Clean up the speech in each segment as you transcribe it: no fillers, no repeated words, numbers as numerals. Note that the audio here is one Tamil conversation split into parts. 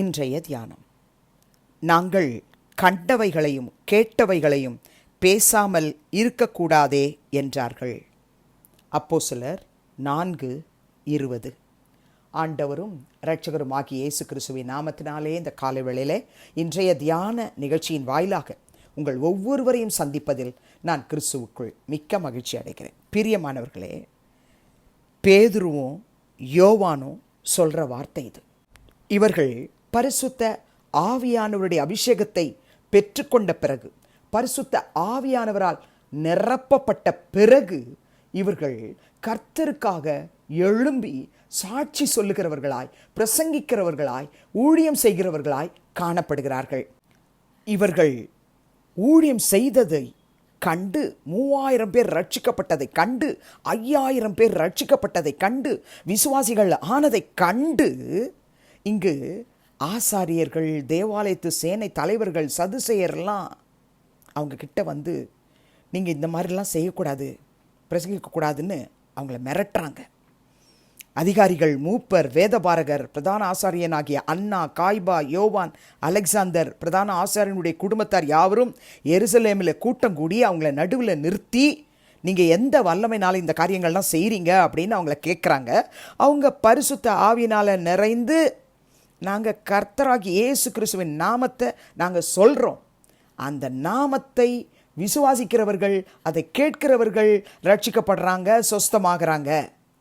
இன்றைய தியானம். நாங்கள் கண்டவைகளையும் கேட்டவைகளையும் பேசாமல் இருக்கக்கூடாதே என்றார்கள். அப்போஸ்தலர் 4:20. ஆண்டவரும் இரட்சகருமாகிய இயேசு கிறிஸ்துவின் நாமத்தினாலே இந்த காலை வேளையிலே இன்றைய தியான நிகழ்ச்சியின் வாயிலாக உங்கள் ஒவ்வொருவரையும் சந்திப்பதில் நான் கிறிஸ்துவுக்குள் மிக்க மகிழ்ச்சி அடைகிறேன். பிரியமானவர்களே, பேதுருவும் யோவானும் சொல்கிற வார்த்தை இது. இவர்கள் பரிசுத்த ஆவியானவருடைய அபிஷேகத்தை பெற்றுக்கொண்ட பிறகு, பரிசுத்த ஆவியானவரால் நிரப்பப்பட்ட பிறகு இவர்கள் கர்த்தருக்காக எழும்பி சாட்சி சொல்லுகிறவர்களாய், பிரசங்கிக்கிறவர்களாய், ஊழியம் செய்கிறவர்களாய் காணப்படுகிறார்கள். இவர்கள் ஊழியம் செய்ததை கண்டு 3000 பேர் ரட்சிக்கப்பட்டதை கண்டு, 5000 பேர் ரட்சிக்கப்பட்டதை கண்டு, விசுவாசிகள் ஆனதை கண்டு, இங்கு ஆசாரியர்கள், தேவாலயத்து சேனை தலைவர்கள், சதுசேயர்லாம் அவங்க கிட்ட வந்து நீங்கள் இந்த மாதிரிலாம் செய்யக்கூடாது, பிரசங்கிக்கக்கூடாதுன்னு அவங்கள மிரட்டுறாங்க. அதிகாரிகள், மூப்பர், வேதபாரகர், பிரதான ஆசாரியனாகிய அன்னா, காய்பா, யோவான், அலெக்சாந்தர், பிரதான ஆசாரியனுடைய குடும்பத்தார் யாவரும் எருசலேமில் கூட்டம் கூடி அவங்கள நடுவில் நிறுத்தி, நீங்கள் எந்த வல்லமைனால இந்த காரியங்கள்லாம் செய்கிறீங்க அப்படின்னு அவங்கள கேட்குறாங்க. அவங்க பரிசுத்த ஆவியினால் நிறைந்து, நாங்கள் கர்த்தராகி இயேசு கிறிஸ்துவின் நாமத்தை நாங்கள் சொல்கிறோம், அந்த நாமத்தை விசுவாசிக்கிறவர்கள், அதை கேட்கிறவர்கள் ரட்சிக்கப்படுறாங்க, சொஸ்தமாகறாங்க.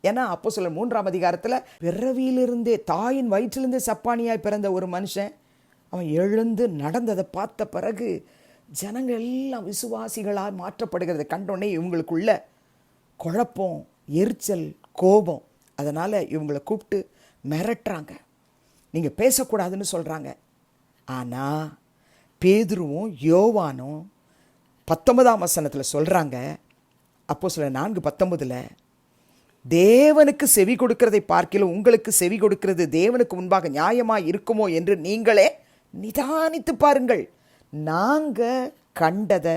ஏன்னா அப்போஸ்தலர் 3ஆம் அதிகாரத்தில் பிறவியிலிருந்தே, தாயின் வயிற்றிலிருந்தே சப்பானியாய் பிறந்த ஒரு மனுஷன் அவன் எழுந்து நடந்ததை பார்த்த பிறகு ஜனங்கள் எல்லாம் விசுவாசிகளாக மாற்றப்படுகிறதை கண்டோடனே இவங்களுக்குள்ள குழப்பம், எரிச்சல், கோபம். அதனால் இவங்களை கூப்பிட்டு மிரட்டுறாங்க, நீங்கள் பேசக்கூடாதுன்னு சொல்கிறாங்க. ஆனால் பேதுருவும் யோவானும் 19ஆம் வசனத்தில் சொல்கிறாங்க, அப்போஸ்தலர் 4:19, தேவனுக்கு செவி கொடுக்கிறதை பார்க்கிலும் உங்களுக்கு செவி கொடுக்கிறது தேவனுக்கு முன்பாக நியாயமாக இருக்குமோ என்று நீங்களே நிதானித்து பாருங்கள். நாங்கள் கண்டதை,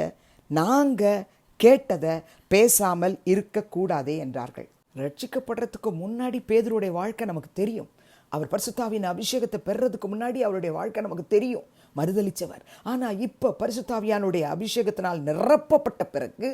நாங்கள் கேட்டதை பேசாமல் இருக்கக்கூடாதே என்றார்கள். ரட்சிக்கப்படுறதுக்கு முன்னாடி பேதுருடைய வாழ்க்கை நமக்கு தெரியும். அவர் பரிசுத்த ஆவியின் அபிஷேகத்தை பெறுறதுக்கு முன்னாடி அவருடைய வாழ்க்கை நமக்கு தெரியும், மறுதலிச்சவர். ஆனால் இப்போ பரிசுத்த ஆவியானுடைய அபிஷேகத்தினால் நிரப்பப்பட்ட பிறகு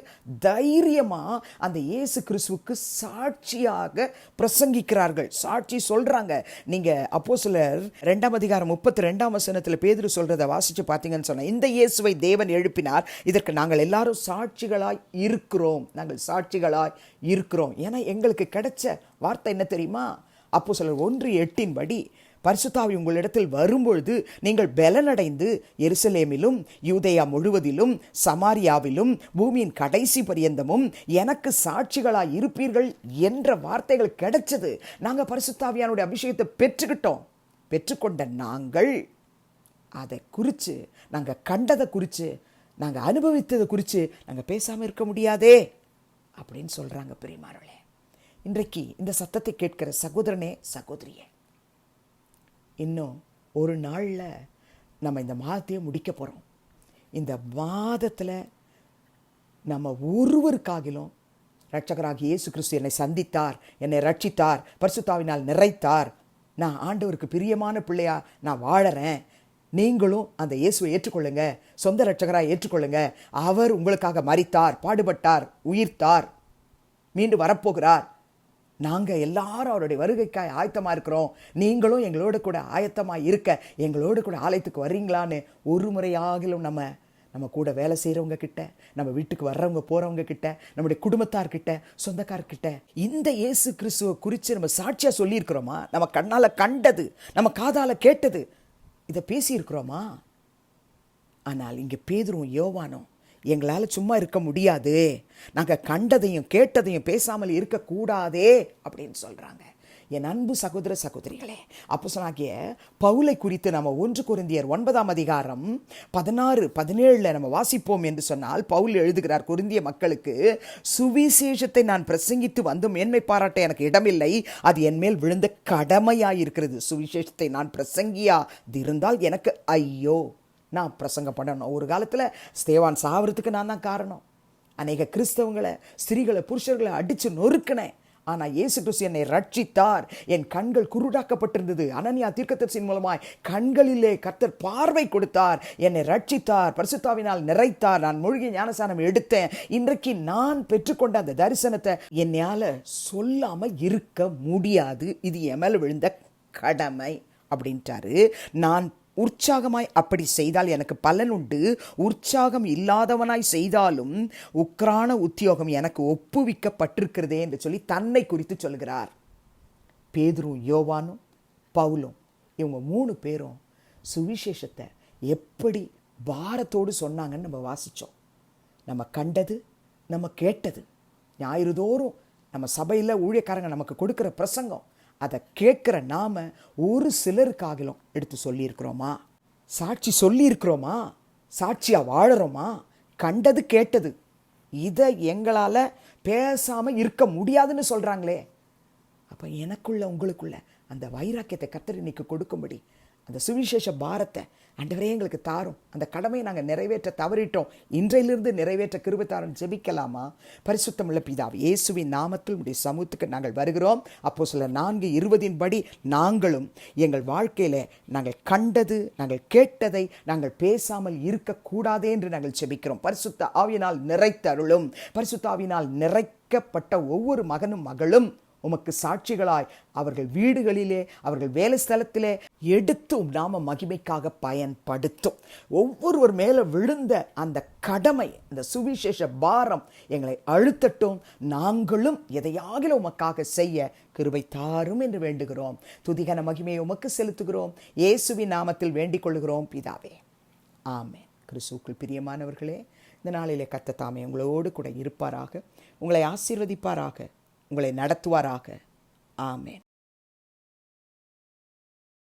தைரியமாக அந்த இயேசு கிறிஸ்துவுக்கு சாட்சியாக பிரசங்கிக்கிறார்கள், சாட்சி சொல்கிறாங்க. நீங்கள் அப்போஸ்தலர் 2ஆம் அதிகாரம் 32ஆம் வசனத்தில் பேதுரு சொல்கிறத வாசித்து பார்த்தீங்கன்னு சொன்னால், இந்த இயேசுவை தேவன் எழுப்பினார், இதற்கு நாங்கள் எல்லாரும் சாட்சிகளாய் இருக்கிறோம், நாங்கள் சாட்சிகளாய் இருக்கிறோம். ஏன்னா எங்களுக்கு கிடைச்ச வார்த்தை என்ன தெரியுமா? அப்போஸ்தலர் 1:8 படி, பரிசுத்த ஆவி உங்களிடத்தில் வரும்பொழுது நீங்கள் பலனடைந்து எருசலேமிலும் யூதேயா முழுவதிலும் சமாரியாவிலும் பூமியின் கடைசி பரியந்தமும் எனக்கு சாட்சிகளாய் இருப்பீர்கள் என்ற வார்த்தைகள் கிடைச்சது. நாங்கள் பரிசுத்த ஆவியானுடைய அபிஷேகத்தை பெற்றுக்கொண்ட நாங்கள் அதை குறித்து, நாங்கள் கண்டதை குறித்து, நாங்கள் அனுபவித்ததை குறித்து நாங்கள் பேசாமல் இருக்க முடியாதே அப்படின்னு சொல்கிறாங்க. பிரியமானவர்களே, இன்றைக்கு இந்த சத்தத்தை கேட்கிற சகோதரனே, சகோதரியே, இன்னும் ஒரு நாளில் நம்ம இந்த மாதத்தையே முடிக்க போகிறோம். இந்த மாதத்தில் நம்ம ஒருவருக்காகிலும் இரட்சகராகிய இயேசு கிறிஸ்து என்னை சந்தித்தார், என்னை ரட்சித்தார், பரிசுத்த ஆவியினால் நிறைத்தார், நான் ஆண்டவருக்கு பிரியமான பிள்ளையா நான் வாழறேன், நீங்களும் அந்த இயேசுவை ஏற்றுக்கொள்ளுங்க, சொந்த இரட்சகராக ஏற்றுக்கொள்ளுங்க, அவர் உங்களுக்காக மரித்தார், பாடுபட்டார், உயிர்த்தார், மீண்டும் வரப்போகிறார், நாங்கள் எல்லாரும் அவருடைய வருகைக்காய் ஆயத்தமாக இருக்கிறோம், நீங்களும் எங்களோட கூட ஆயத்தமாக இருக்க எங்களோட கூட ஆலயத்துக்கு வர்றீங்களான்னு ஒரு முறையாகிலும் நம்ம கூட வேலை செய்கிறவங்க கிட்ட, நம்ம வீட்டுக்கு வர்றவங்க போகிறவங்க கிட்ட, நம்முடைய குடும்பத்தார்கிட்ட, சொந்தக்கார்கிட்ட இந்த இயேசு கிறிஸ்துவை குறித்து நம்ம சாட்சியாக சொல்லியிருக்கிறோமா? நம்ம கண்ணால் கண்டது, நம்ம காதால் கேட்டது, இதை பேசியிருக்கிறோமா? ஆனால் இங்கே பேதுருவும் யோவானும், எங்களால் சும்மா இருக்க முடியாது, நாங்கள் கண்டதையும் கேட்டதையும் பேசாமல் இருக்கக்கூடாதே அப்படின்னு சொல்கிறாங்க. என் அன்பு சகோதர சகோதரிகளே, அப்போஸ்தலனாகிய பவுலை குறித்து நம்ம 1 கொரிந்தியர் 9ஆம் அதிகாரம் 16-17 நம்ம வாசிப்போம் என்று சொன்னால், பவுல் எழுதுகிறார் கொரிந்திய மக்களுக்கு, சுவிசேஷத்தை நான் பிரசங்கித்து வந்து மேன்மை பாராட்ட எனக்கு இடமில்லை, அது என்மேல் விழுந்த கடமையாயிருக்கிறது. சுவிசேஷத்தை நான் பிரசங்கியாதிருந்தால் எனக்கு ஐயோ, நான் பிரசங்கம் பண்ணணும். ஒரு காலத்தில் ஸ்தேவான் சாவறதுக்கு நான் தான் காரணம். அநேக கிறிஸ்தவங்களை, ஸ்திரீகளை, புருஷர்களை அடித்து நொறுக்கினேன். ஆனால் இயேசு கிறிஸ்து என்னை ரட்சித்தார். என் கண்கள் குருடாக்கப்பட்டிருந்தது. அனனியா தீர்க்கதரிசியின் மூலமாய் கண்களிலே கர்த்தர் பார்வை கொடுத்தார், என்னை ரட்சித்தார், பரிசுத்தாவினால் நிறைத்தார். நான் மூழ்கி ஞானஸ்நானம் எடுத்தேன். இன்றைக்கு நான் பெற்றுக்கொண்ட அந்த தரிசனத்தை என்னால் சொல்லாமல் இருக்க முடியாது. இது என் மேல் விழுந்த கடமை அப்படின்ட்டாரு. நான் உற்சாகமாய் அப்படி செய்தால் எனக்கு பலன் உண்டு. உற்சாகம் இல்லாதவனாய் செய்தாலும் உக்ரான உத்தியோகம் எனக்கு ஒப்புவிக்கப்பட்டிருக்கிறதே என்று சொல்லி தன்னை குறித்து சொல்கிறார். பேதுரும், யோவானும், பவுலும், இவங்க 3 பேரும் சுவிசேஷத்தை எப்படி பாரத்தோடு சொன்னாங்கன்னு நம்ம வாசித்தோம். நம்ம கண்டது, நம்ம கேட்டது, ஞாயிறுதோறும் நம்ம சபையில் ஊழியக்காரங்க நமக்கு கொடுக்குற பிரசங்கம், அதை கேட்குற நாம் ஒரு சிலருக்காகலும் எடுத்து சொல்லியிருக்கிறோமா? சாட்சி சொல்லியிருக்கிறோமா? சாட்சியாக வாழறோமா? கண்டது கேட்டது இதை எங்களால் பேசாமல் இருக்க முடியாதுன்னு சொல்கிறாங்களே. அப்போ எனக்குள்ள உங்களுக்குள்ள அந்த வைராக்கியத்தை கர்த்தர் இன்னைக்கு கொடுக்கும்படி அந்த சுவிசேஷ பாரத்தை ஆண்டவரே எங்களுக்கு தாரும். அந்த கடமையை நாங்கள் நிறைவேற்ற தவறிட்டோம், இன்றையிலிருந்து நிறைவேற்ற கிருபை தாரும். ஜெபிக்கலாமா? பரிசுத்தமுள்ள பிதாவே, இயேசுவின் நாமத்தில் உடைய சமூகத்துக்கு நாங்கள் வருகிறோம். அப்போஸ்தலர் 4:20 படி நாங்களும் எங்கள் வாழ்க்கையில் நாங்கள் கண்டது, நாங்கள் கேட்டதை நாங்கள் பேசாமல் இருக்கக்கூடாதே என்று நாங்கள் ஜெபிக்கிறோம். பரிசுத்த ஆவியினால் நிறைத்தருளும். பரிசுத்த ஆவியினால் நிறைக்கப்பட்ட ஒவ்வொரு மகனும் மகளும் உமக்கு சாட்சிகளாய் அவர்கள் வீடுகளிலே, அவர்கள் வேலை ஸ்தலத்திலே எடுத்து நாம மகிமைக்காக பயன்படுத்தும். ஒவ்வொருவர் மேலே விழுந்த அந்த கடமை, அந்த சுவிசேஷ பாரம் எங்களை அழுத்தட்டும். நாங்களும் எதையாகிலும் உமக்காக செய்ய கிருபை தாரும் என்று வேண்டுகிறோம். துதிகன மகிமையை உமக்கு செலுத்துகிறோம். இயேசுவின் நாமத்தில் வேண்டிக் கொள்கிறோம் பிதாவே, ஆமென். கிறிஸ்துவுக்குள் பிரியமானவர்களே, இந்த நாளிலே கர்த்தர் தாமே உங்களோடு கூட இருப்பாராக, உங்களை ஆசீர்வதிப்பாராக, உங்களை நடத்துவாராக. ஆமென்.